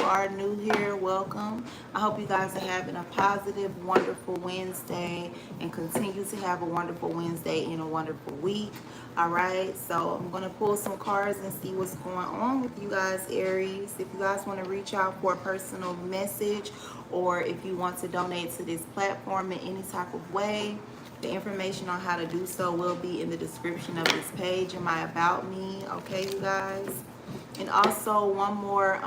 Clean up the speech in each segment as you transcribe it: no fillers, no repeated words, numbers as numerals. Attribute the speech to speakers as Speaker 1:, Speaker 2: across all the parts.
Speaker 1: are new here, welcome. I hope you guys are having a positive, wonderful Wednesday and continue to have a wonderful Wednesday and a wonderful week. All right, so I'm going to pull some cards and see what's going on with you guys, Aries. If you guys want to reach out for a personal message or if you want to donate to this platform in any type of way, the information on how to do so will be in the description of this page in my About Me. Okay, you guys? And also one more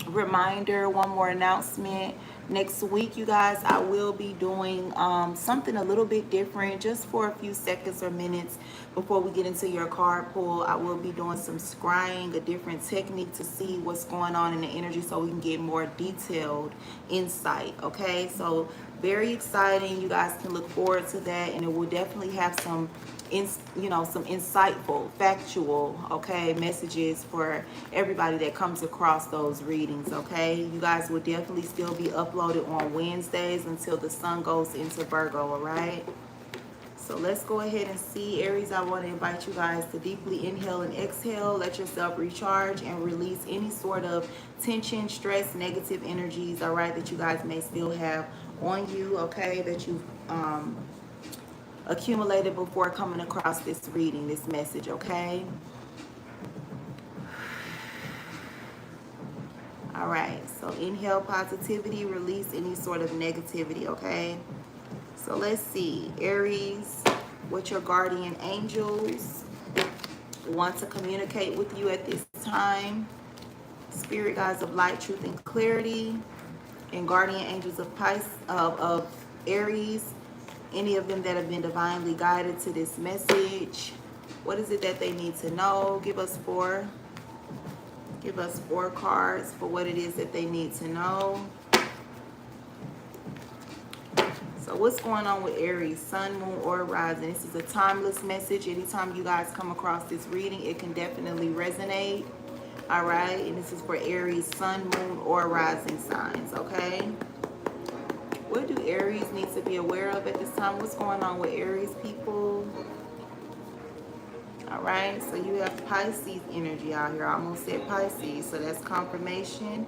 Speaker 1: reminder, one more announcement. Next week, you guys, I will be doing something a little bit different just for a few seconds or minutes before we get into your card pull. I will be doing some scrying, a different technique to see what's going on in the energy so we can get more detailed insight. Okay, so very exciting. You guys can look forward to that, and it will definitely have some some insightful, factual, okay, messages for everybody that comes across those readings. Okay, you guys will definitely still be uploaded on Wednesdays until the sun goes into Virgo. All right, so let's go ahead and see, Aries. I want to invite you guys to deeply inhale and exhale. Let yourself recharge and release any sort of tension, stress, negative energies, all right, that you guys may still have on you, okay, that you've accumulated before coming across this reading, this message. Okay, all right, so inhale positivity, release any sort of negativity. Okay, so let's see, Aries, what your guardian angels want to communicate with you at this time. Spirit guides of light, truth, and clarity, and guardian angels of Aries, any of them that have been divinely guided to this message. What is it that they need to know? Give us four cards for what it is that they need to know. So what's going on with Aries, sun, moon, or rising? This is a timeless message. Anytime you guys come across this reading, it can definitely resonate. All right, and this is for Aries, sun, moon, or rising signs. Okay, what do Aries need to be aware of at this time? What's going on with Aries people? All right, so you have Pisces energy out here. I almost said Pisces, so that's confirmation.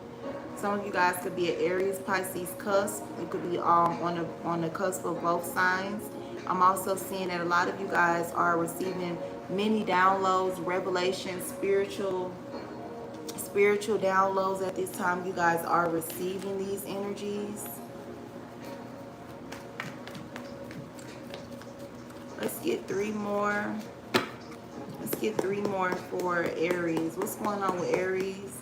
Speaker 1: Some of you guys could be at Aries Pisces cusp. You could be on the cusp of both signs. I'm also seeing that a lot of you guys are receiving many downloads, revelations, spiritual downloads at this time. You guys are receiving these energies. Let's get three more. Let's get three more for Aries. What's going on with Aries?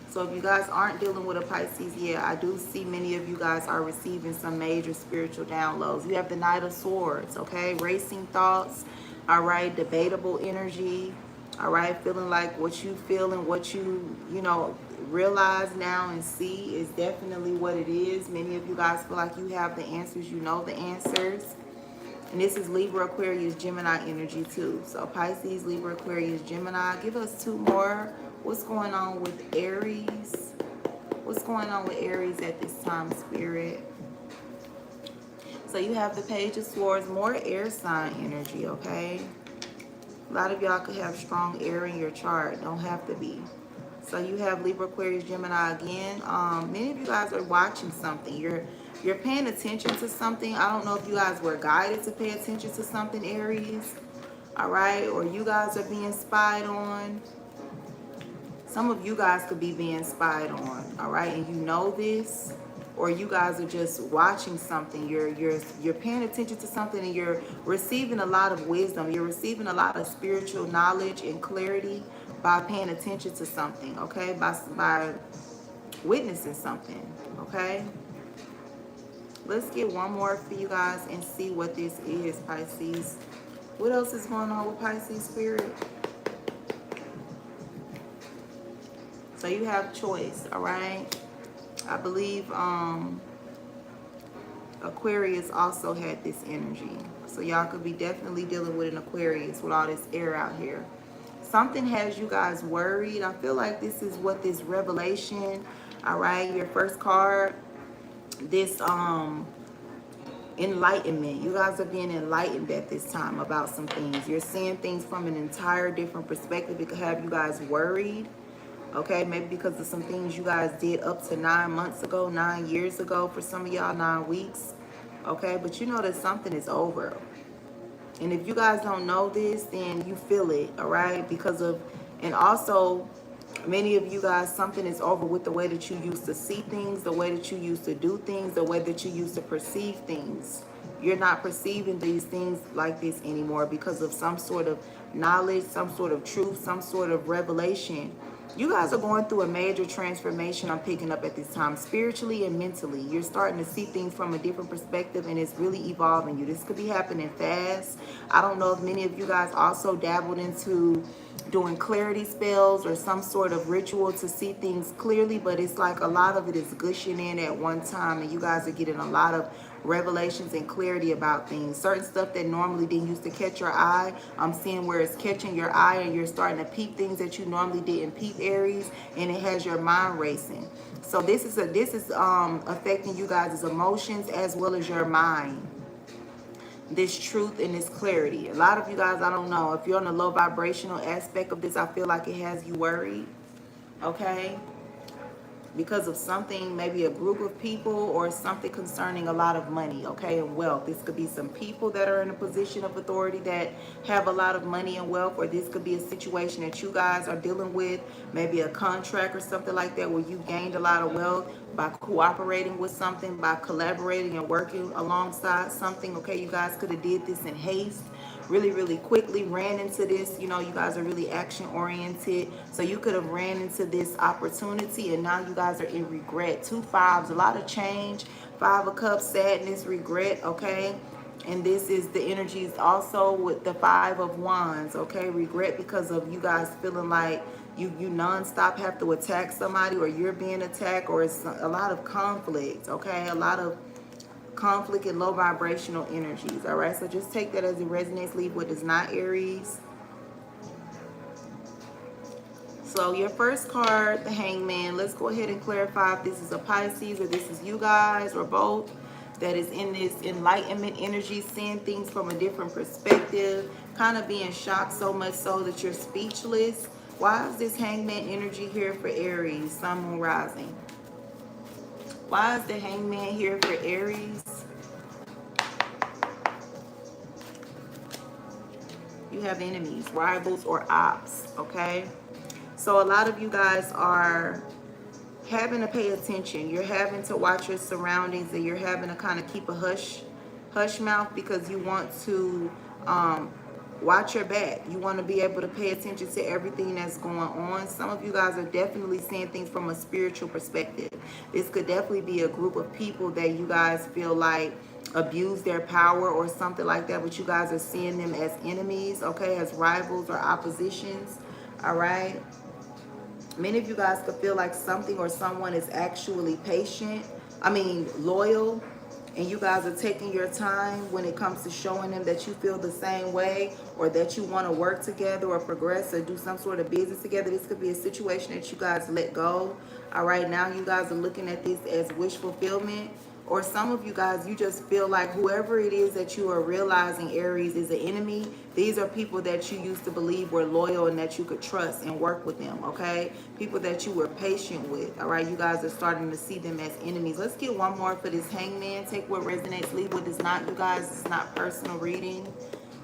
Speaker 1: So if you guys aren't dealing with a Pisces, yeah, I do see many of you guys are receiving some major spiritual downloads. You have the Knight of Swords, okay? Racing thoughts, all right? Debatable energy, all right? Feeling like what you feel and what you realize now and see is definitely what it is. Many of you guys feel like you have the answers, you know the answers. And this is Libra, Aquarius, Gemini energy too. So Pisces, Libra, Aquarius, Gemini. Give us two more. What's going on with Aries? What's going on with Aries at this time, Spirit? So you have the Page of Swords, more air sign energy, okay? A lot of y'all could have strong air in your chart. Don't have to be. So you have Libra, Aquarius, Gemini again. Many of you guys are watching something. You're paying attention to something. I don't know if you guys were guided to pay attention to something, Aries. All right, or you guys are being spied on. Some of you guys could be being spied on, all right, and you know this, or you guys are just watching something. You're paying attention to something, and you're receiving a lot of wisdom. You're receiving a lot of spiritual knowledge and clarity by paying attention to something, okay, by witnessing something, okay. Let's get one more for you guys and see what this is, Pisces. What else is going on with Pisces, Spirit? So you have choice, all right? I believe Aquarius also had this energy. So y'all could be definitely dealing with an Aquarius with all this air out here. Something has you guys worried. I feel like this is what this revelation, all right, your first card, this enlightenment. You guys are being enlightened at this time about some things. You're seeing things from an entire different perspective. It could have you guys worried, Okay, maybe because of some things you guys did up to 9 months ago, 9 years ago, for some of y'all, 9 weeks. Okay, but you know that something is over. And if you guys don't know this, then you feel it, all right? Because of, and also, many of you guys, something is over with the way that you used to see things, the way that you used to do things, the way that you used to perceive things. You're not perceiving these things like this anymore because of some sort of knowledge, some sort of truth, some sort of revelation. You guys are going through a major transformation. I'm picking up at this time, spiritually and mentally. You're starting to see things from a different perspective, and it's really evolving you. This could be happening fast. I don't know if many of you guys also dabbled into doing clarity spells or some sort of ritual to see things clearly, but it's like a lot of it is gushing in at one time, and you guys are getting a lot of revelations and clarity about things. Certain stuff that normally didn't used to catch your eye, I'm seeing where it's catching your eye, and you're starting to peep things that you normally didn't peep, Aries, and it has your mind racing. So this is affecting you guys' emotions as well as your mind, this truth and this clarity. A lot of you guys, I don't know, if you're on the low vibrational aspect of this, I feel like it has you worried, okay? Because of something, maybe a group of people or something concerning a lot of money, okay, and wealth. This could be some people that are in a position of authority that have a lot of money and wealth, or this could be a situation that you guys are dealing with, maybe a contract or something like that where you gained a lot of wealth by cooperating with something, by collaborating and working alongside something, okay? You guys could have did this in haste, really quickly, ran into this. You know, you guys are really action oriented, so you could have ran into this opportunity, and now you guys are in regret. 2 5s, a lot of change. 5 of Cups, sadness, regret, okay? And this is the energies also with the 5 of Wands, okay? Regret because of you guys feeling like you nonstop have to attack somebody, or you're being attacked, or it's a lot of conflict, okay? A lot of conflict and low vibrational energies. All right, so just take that as it resonates. Leave what does not, Aries. So your first card, the Hangman. Let's go ahead and clarify if this is a Pisces or this is you guys or both that is in this enlightenment energy, seeing things from a different perspective, kind of being shocked so much so that you're speechless. Why is this Hangman energy here for Aries, Sun, Moon, Rising? Why is the Hangman here for Aries? You have enemies, rivals, or ops, okay? So a lot of you guys are having to pay attention. You're having to watch your surroundings, and you're having to kind of keep a hush mouth because you want to watch your back. You want to be able to pay attention to everything that's going on. Some of you guys are definitely seeing things from a spiritual perspective. This could definitely be a group of people that you guys feel like abuse their power or something like that, but you guys are seeing them as enemies, okay, as rivals or oppositions. All right, many of you guys could feel like something or someone is actually loyal, and you guys are taking your time when it comes to showing them that you feel the same way, or that you want to work together or progress or do some sort of business together. This could be a situation that you guys let go. All right, now you guys are looking at this as wish fulfillment. Or some of you guys, you just feel like whoever it is that you are realizing, Aries, is an enemy. These are people that you used to believe were loyal and that you could trust and work with them, okay? People that you were patient with, all right? You guys are starting to see them as enemies. Let's get one more for this Hangman. Take what resonates, leave what does not, you guys. It's not personal reading.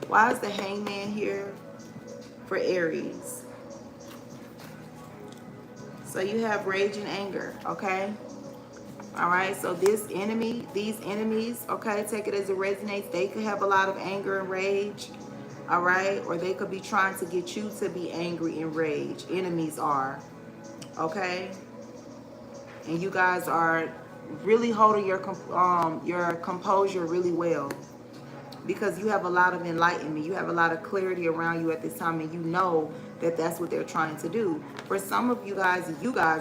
Speaker 1: Why is the Hangman here for Aries? So you have rage and anger, okay? All right, so these enemies, okay, take it as it resonates. They could have a lot of anger and rage, all right? Or they could be trying to get you to be angry and rage. Enemies are, okay? And you guys are really holding your composure really well, because you have a lot of enlightenment. You have a lot of clarity around you at this time, and you know that that's what they're trying to do. For some of you guys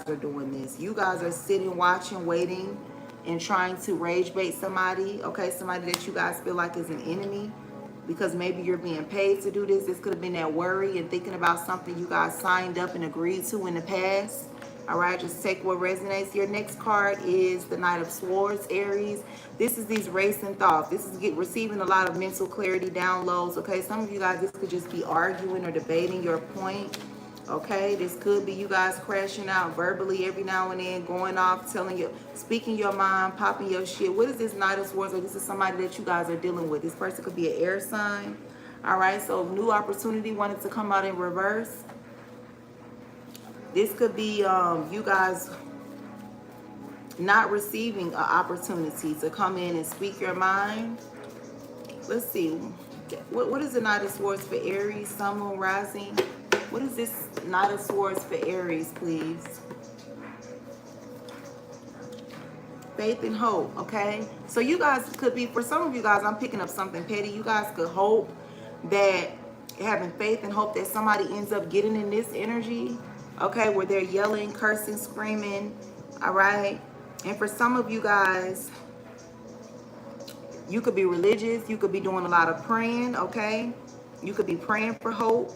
Speaker 1: are doing this. You guys are sitting, watching, waiting, and trying to rage bait somebody, okay? Somebody that you guys feel like is an enemy, because maybe you're being paid to do this. This could have been that worry and thinking about something you guys signed up and agreed to in the past. All right, just take what resonates. Your next card is the Knight of Swords, Aries. This is these racing thoughts. This is receiving a lot of mental clarity downloads, okay? Some of you guys, this could just be arguing or debating your point. Okay, this could be you guys crashing out verbally every now and then, going off, telling you, speaking your mind, popping your shit. What is this Knight of Swords? Or this is somebody that you guys are dealing with. This person could be an air sign. All right, so new opportunity wanted to come out in reverse. This could be you guys not receiving an opportunity to come in and speak your mind. Let's see. What is the Knight of Swords for Aries, Sun, Moon, Rising? What is this Knight of Swords for Aries, please? Faith and hope, okay? So you guys could be, for some of you guys, I'm picking up something petty. You guys could hope that, having faith and hope that somebody ends up getting in this energy, okay, where they're yelling, cursing, screaming, all right? And for some of you guys, you could be religious. You could be doing a lot of praying, okay? You could be praying for hope.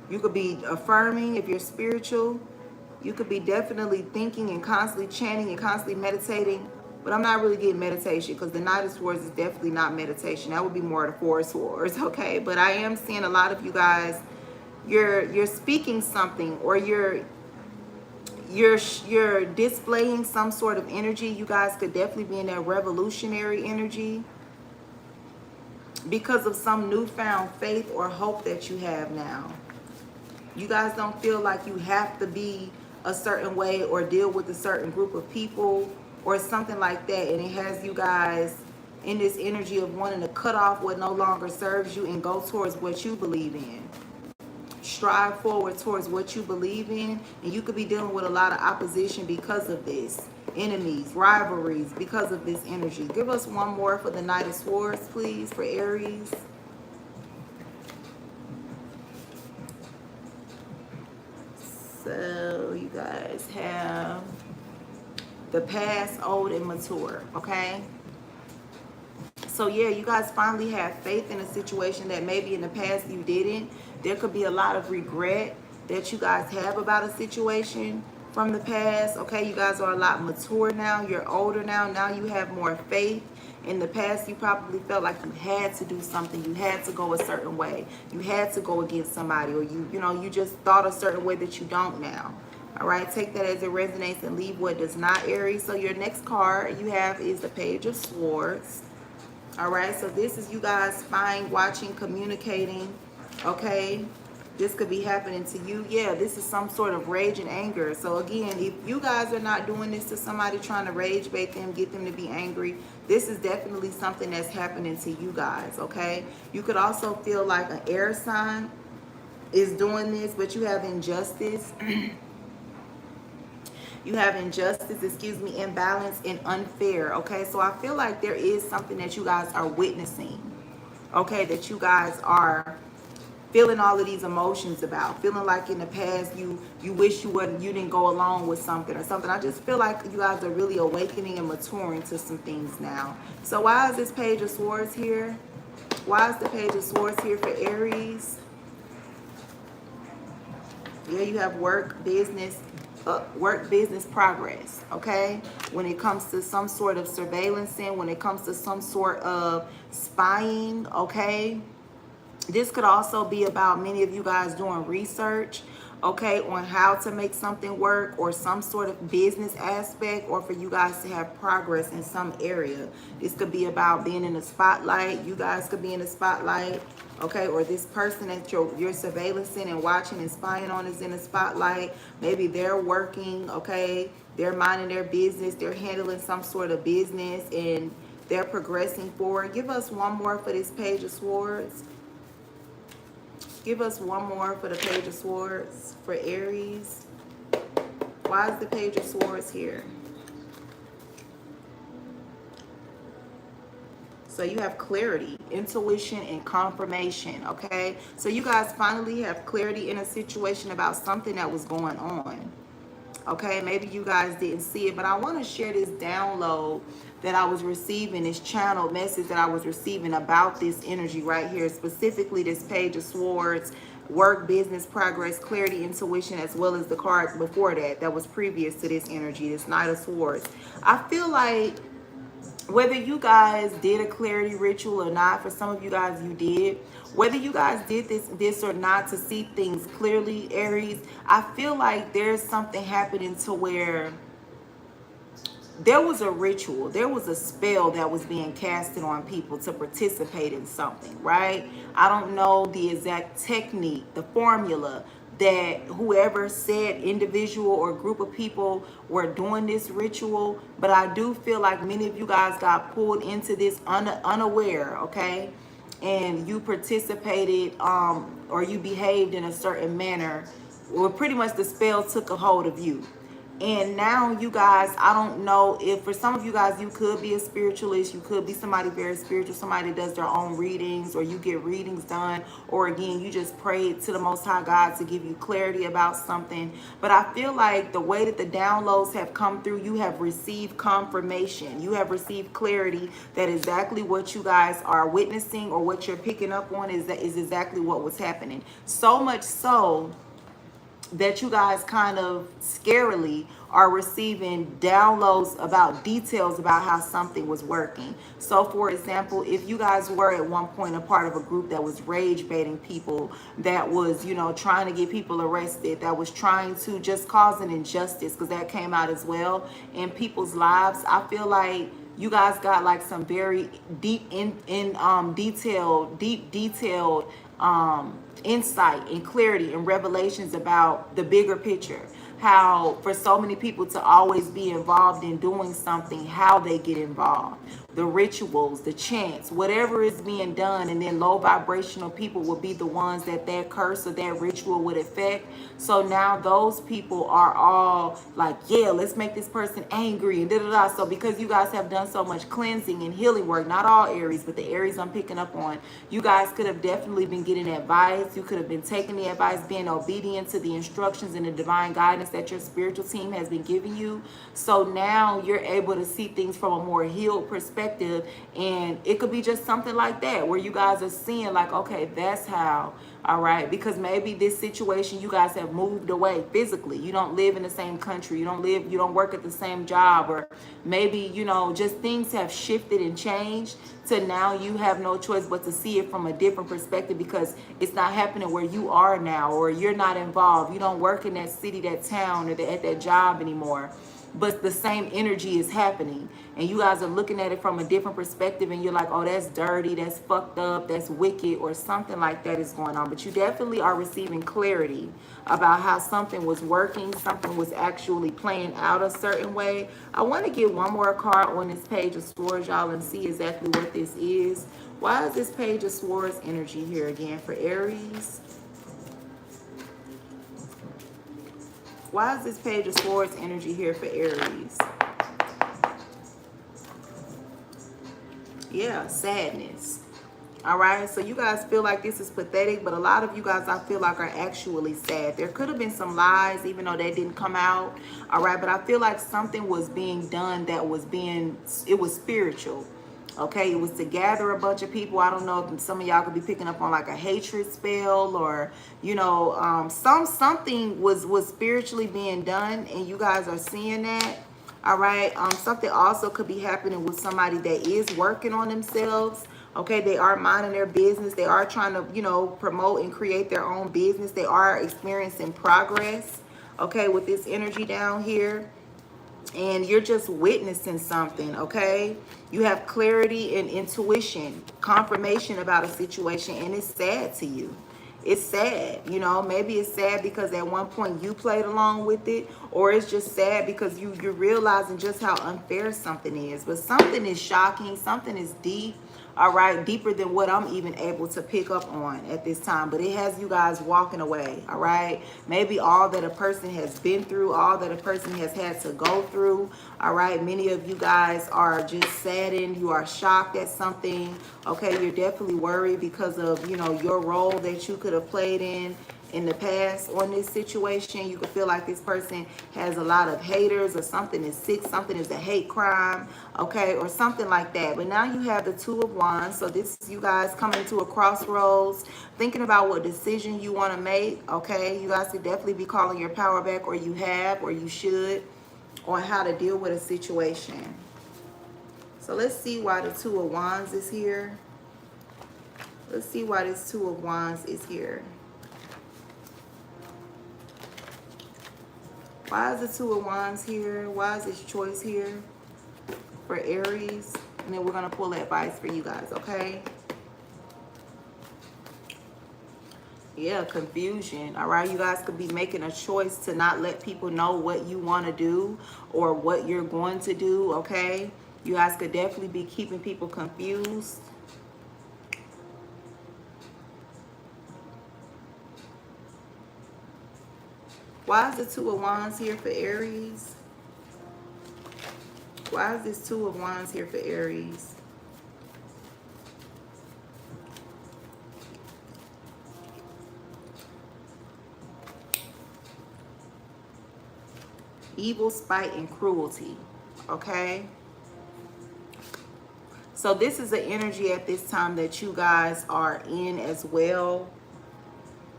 Speaker 1: You could be affirming if you're spiritual. You could be definitely thinking and constantly chanting and constantly meditating. But I'm not really getting meditation because the Knight of Swords is definitely not meditation. That would be more the Four of Swords, okay? But I am seeing a lot of you guys, you're speaking something, or you're displaying some sort of energy. You guys could definitely be in that revolutionary energy because of some newfound faith or hope that you have now. You guys don't feel like you have to be a certain way or deal with a certain group of people or something like that. And it has you guys in this energy of wanting to cut off what no longer serves you and go towards what you believe in. Strive forward towards what you believe in. And you could be dealing with a lot of opposition because of this. Enemies, rivalries, because of this energy. Give us one more for the Knight of Swords, please, for Aries. So you guys have the past, old, and mature, okay? So yeah, you guys finally have faith in a situation that maybe in the past you didn't. There could be a lot of regret that you guys have about a situation from the past, okay? You guys are a lot mature now. You're older now. Now you have more faith. In the past, you probably felt like you had to do something. You had to go a certain way. You had to go against somebody, or you just thought a certain way that you don't now. All right, take that as it resonates and leave what does not, Aries. So your next card you have is the Page of Swords. All right, so this is you guys spying, watching, communicating, okay? This could be happening to you. Yeah, this is some sort of rage and anger. So again, if you guys are not doing this to somebody, trying to rage bait them, get them to be angry, this is definitely something that's happening to you guys, okay? You could also feel like an air sign is doing this, but you have injustice. You have injustice, imbalance and unfair, okay? So I feel like there is something that you guys are witnessing, okay, that you guys are feeling all of these emotions about, feeling like in the past you wish you didn't go along with something or something. I just feel like you guys are really awakening and maturing to some things now. So why is this Page of Swords here? Why is the Page of Swords here for Aries? Yeah, you have work, business progress, okay? When it comes to some sort of surveillance, when it comes to some sort of spying, okay? This could also be about many of you guys doing research, okay, on how to make something work or some sort of business aspect, or for you guys to have progress in some area. This could be about being in the spotlight. You guys could be in the spotlight, okay, or this person that you're surveillancing and watching and spying on is in the spotlight. Maybe they're working, okay, they're minding their business, they're handling some sort of business and they're progressing forward. Give us one more for this Page of Swords. Give us one more for the Page of Swords for Aries. Why is the Page of Swords here? So you have clarity, intuition, and confirmation, okay? So you guys finally have clarity in a situation about something that was going on. Okay, maybe you guys didn't see it, but I want to share this download that I was receiving, this channel message that I was receiving about this energy right here, specifically this Page of Swords, work, business, progress, clarity, intuition, as well as the cards before that was previous to this energy, this Knight of Swords. I feel like whether you guys did a clarity ritual or not, for some of you guys you did, whether you guys did this or not to see things clearly, Aries, I feel like there's something happening to where there was a ritual, there was a spell that was being casted on people to participate in something, right? I don't know the exact technique, the formula that whoever said individual or group of people were doing this ritual, but I do feel like many of you guys got pulled into this unaware, okay? And you participated or you behaved in a certain manner, well, pretty much the spell took a hold of you. And now you guys, I don't know if for some of you guys, you could be a spiritualist. You could be somebody very spiritual, somebody that does their own readings, or you get readings done. Or again, you just pray to the Most High God to give you clarity about something. But I feel like the way that the downloads have come through, you have received confirmation. You have received clarity that exactly what you guys are witnessing or what you're picking up on is exactly what was happening. So much so that you guys kind of scarily are receiving downloads about details about how something was working. So for example, if you guys were at one point a part of a group that was rage baiting people, that was, you know, trying to get people arrested, that was trying to just cause an injustice, because that came out as well in people's lives, I feel like you guys got like some very deep detailed insight and clarity and revelations about the bigger picture. How for so many people to always be involved in doing something, how they get involved, the rituals, the chants, whatever is being done, and then low vibrational people will be the ones that curse or that ritual would affect. So now those people are all like, yeah, let's make this person angry and da da da. So because you guys have done so much cleansing and healing work, not all Aries, but the Aries I'm picking up on, you guys could have definitely been getting advice. You could have been taking the advice, being obedient to the instructions and the divine guidance that your spiritual team has been giving you. So now you're able to see things from a more healed perspective. And it could be just something like that, where you guys are seeing like, okay, that's how. All right, because maybe this situation, you guys have moved away physically. You don't live in the same country. You don't work at the same job, or maybe, you know, just things have shifted and changed to now you have no choice but to see it from a different perspective, because it's not happening where you are now, or you're not involved. You don't work in that city, that town, or at that job anymore. But the same energy is happening, and you guys are looking at it from a different perspective, and you're like, oh, that's dirty, that's fucked up, that's wicked, or something like that is going on. But you definitely are receiving clarity about how something was working, something was actually playing out a certain way. I want to get one more card on this page of swords, y'all, and see exactly what this is. Why is this page of swords energy here again for Aries? Why is this page of swords energy here for Aries? Yeah, sadness. All right, so you guys feel like this is pathetic, but a lot of you guys, I feel like, are actually sad. There could have been some lies, even though they didn't come out. All right, but I feel like something was being done that was it was spiritual. Okay, it was to gather a bunch of people. I don't know if some of y'all could be picking up on like a hatred spell, or, you know, something was spiritually being done, and you guys are seeing that. All right, something also could be happening with somebody that is working on themselves. Okay, they are minding their business. They are trying to, you know, promote and create their own business. They are experiencing progress. Okay, with this energy down here, and you're just witnessing something. Okay, you have clarity and intuition, confirmation about a situation, and it's sad to you. It's sad, you know. Maybe it's sad because at one point you played along with it, or it's just sad because you're realizing just how unfair something is. But something is shocking, something is deep. All right, deeper than what I'm even able to pick up on at this time. But it has you guys walking away. All right, maybe all that a person has been through, all that a person has had to go through. All right, many of you guys are just saddened. You are shocked at something. Okay, you're definitely worried because of, you know, your role that you could have played in the past on this situation. You could feel like this person has a lot of haters, or something is sick, something is a hate crime, okay, or something like that. But now you have the Two of Wands. So this is you guys coming to a crossroads, thinking about what decision you want to make. Okay, you guys could definitely be calling your power back, or you have, or you should, on how to deal with a situation. So let's see why the Two of Wands is here. Let's see why this Two of Wands is here. Why is the Two of Wands here? Why is this choice here for Aries? And then we're going to pull advice for you guys, okay? Yeah, confusion. All right, you guys could be making a choice to not let people know what you want to do or what you're going to do, okay? You guys could definitely be keeping people confused. Why is the Two of Wands here for Aries? Why is this Two of Wands here for Aries? Evil, spite, and cruelty, okay? So this is an energy at this time that you guys are in as well.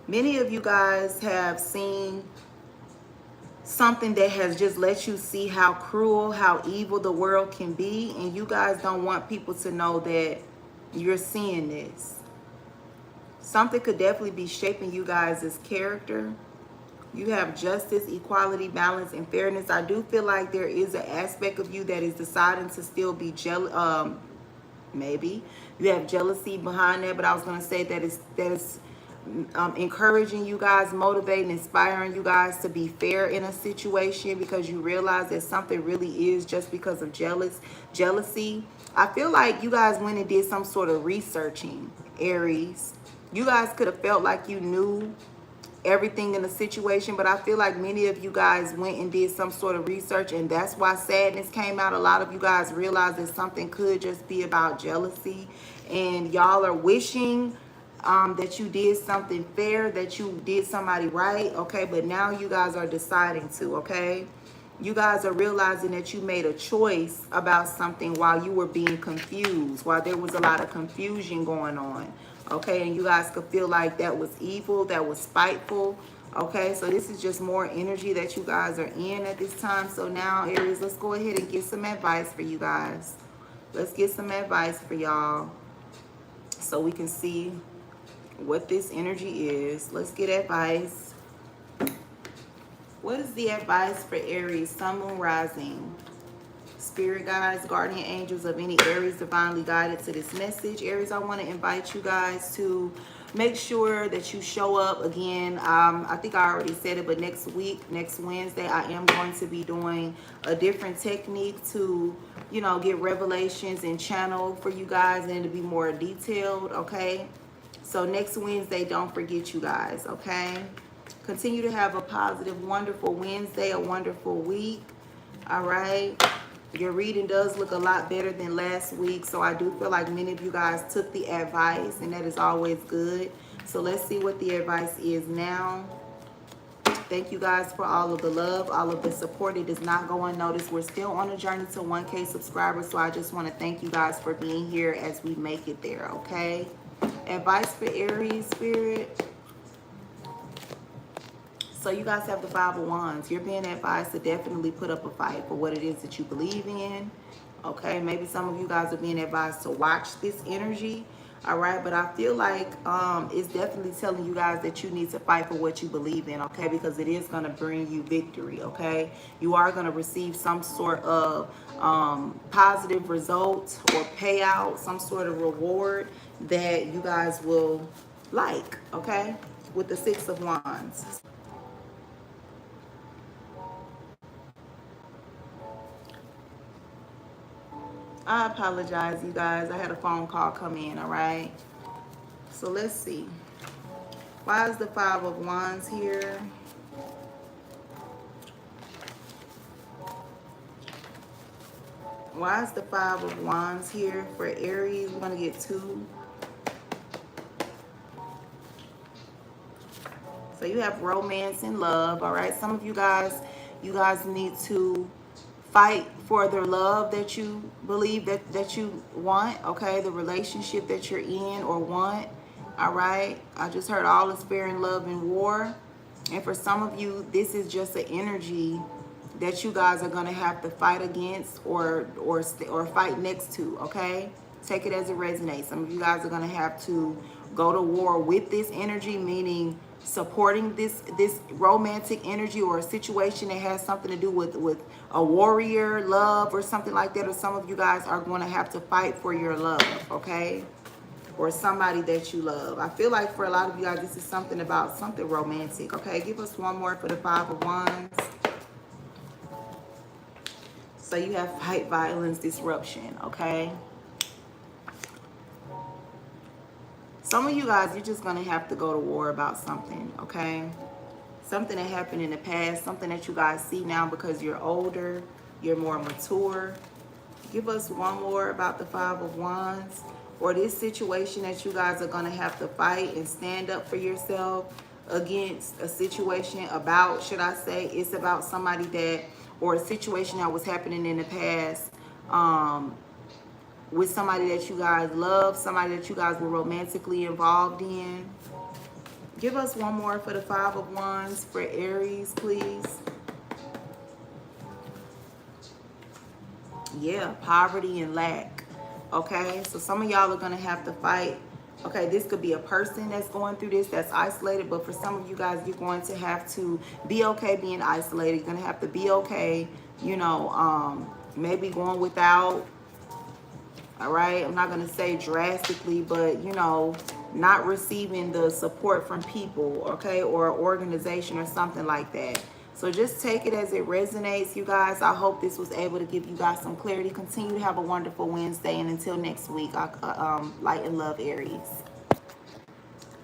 Speaker 1: Many of you guys have seen something that has just let you see how cruel, how evil the world can be, and you guys don't want people to know that you're seeing this. Something could definitely be shaping you guys' character. You have justice, equality, balance, and fairness. I do feel like there is an aspect of you that is deciding to still be jealous. Maybe you have jealousy behind that, but I was going to say that is encouraging you guys, motivating, inspiring you guys to be fair in a situation, because you realize that something really is just because of jealousy. I feel like you guys went and did some sort of researching, Aries. You guys could have felt like you knew everything in the situation, but I feel like many of you guys went and did some sort of research, and that's why sadness came out. A lot of you guys realized that something could just be about jealousy, and y'all are wishing that you did something fair, that you did somebody right, okay? But now you guys are deciding to, okay? You guys are realizing that you made a choice about something while you were being confused, while there was a lot of confusion going on, okay? And you guys could feel like that was evil, that was spiteful, okay? So this is just more energy that you guys are in at this time. So now, Aries, let's go ahead and get some advice for you guys. Let's get some advice for y'all so we can see what this energy is. Let's get advice. What is the advice for Aries, Sun, Moon, Rising? Spirit guides, guardian angels of any Aries divinely guided to this message. Aries, I want to invite you guys to make sure that you show up again. I think I already said it, but next week, next Wednesday, I am going to be doing a different technique to, you know, get revelations and channel for you guys, and it'll be more detailed, okay? So next Wednesday, don't forget, you guys, okay? Continue to have a positive, wonderful Wednesday, a wonderful week, all right? Your reading does look a lot better than last week, so I do feel like many of you guys took the advice, and that is always good. So let's see what the advice is now. Thank you guys for all of the love, all of the support. It does not go unnoticed. We're still on a journey to 1K subscribers, so I just want to thank you guys for being here as we make it there, okay? Advice for Aries, Spirit. So you guys have the Five of Wands. You're being advised to definitely put up a fight for what it is that you believe in. Okay, maybe some of you guys are being advised to watch this energy. All right, but I feel like it's definitely telling you guys that you need to fight for what you believe in, okay? Because it is going to bring you victory, okay? You are going to receive some sort of positive result or payout, some sort of reward that you guys will like, okay? With the Six of Wands. I apologize, you guys. I had a phone call come in, all right? So let's see. Why is the Five of Wands here? Why is the Five of Wands here for Aries? We're going to get two. So you have romance and love, all right? Some of you guys need to fight for the love that you believe that you want, okay? The relationship that you're in or want, all right? I just heard all is fair in love and war. And for some of you, this is just an energy that you guys are going to have to fight against or fight next to, okay? Take it as it resonates. Some of you guys are going to have to go to war with this energy, meaning supporting this romantic energy or a situation that has something to do with a warrior love or something like that. Or some of you guys are going to have to fight for your love, okay? Or somebody that you love. I feel like for a lot of you guys, this is something about something romantic, okay? Give us one more for the Five of Wands. So you have fight, violence, disruption, okay? Some of you guys, you're just going to have to go to war about something, okay? Something that happened in the past, something that you guys see now because you're older, you're more mature. Give us one more about the Five of Wands. Or this situation that you guys are going to have to fight and stand up for yourself against a situation about, should I say, it's about somebody that, or a situation that was happening in the past, with somebody that you guys love, somebody that you guys were romantically involved in. Give us one more for the Five of Wands for Aries, please. Yeah, poverty and lack. Okay, so some of y'all are going to have to fight. Okay, this could be a person that's going through this, that's isolated, but for some of you guys, you're going to have to be okay being isolated. You're going to have to be okay, you know, maybe going without. All right, I'm not going to say drastically, but, you know, not receiving the support from people, okay, or an organization or something like that. So just take it as it resonates, you guys. I hope this was able to give you guys some clarity. Continue to have a wonderful Wednesday, and until next week, light and love, Aries.